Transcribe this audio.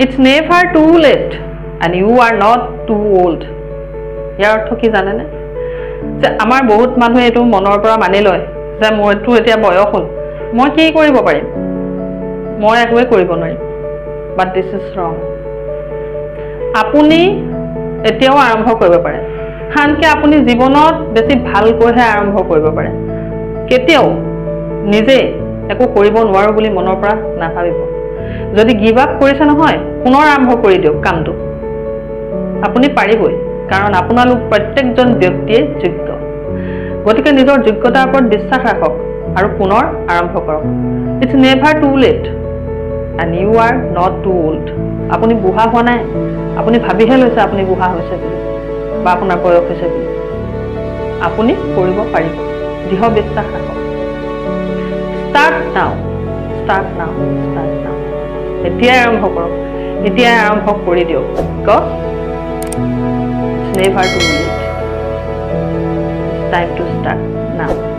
It's never too late and you are not too old. ইয়াৰ অৰ্থ কি জানেনে? যে আমাৰ বহুত মানুহে এইটো মনৰ পৰা মানি লয় যে মোৰটো এতিয়া বয়স হ'ল, মই কি কৰিব পাৰিম, মই একোৱে কৰিব নোৱাৰিম। But this is wrong. আপুনি এতিয়াও আৰম্ভ কৰিব পাৰে, আনকি আপুনি জীৱনত বেছি ভালকৈহে আৰম্ভ কৰিব পাৰে। কেতিয়াও নিজে একো কৰিব নোৱাৰো বুলি মনৰ পৰা নাভাবিব। যদি গিভ আপ কৰিছে নহয়, পুনৰ আৰম্ভ কৰি দিয়ক কামটো। আপুনি পাৰিবই, কাৰণ আপোনালোক প্ৰত্যেকজন ব্যক্তিয়ে যোগ্য। গতিকে নিজৰ যোগ্যতাৰ ওপৰত বিশ্বাস ৰাখক আৰু পুনৰ আৰম্ভ কৰক। It's never too late and you are not too old. আপুনি বুঢ়া হোৱা নাই, আপুনি ভাবিহে লৈছে আপুনি বুঢ়া হৈছে বুলি বা আপোনাৰ বয়স হৈছে বুলি। আপুনি কৰিব পাৰিব, দৃঢ় বিশ্বাস ৰাখক। Start now, start now, start now. এতিয়াই আৰম্ভ কৰক, এতিয়াই আৰম্ভ কৰি দিয়ক। Because it's never too late. It's time to start now.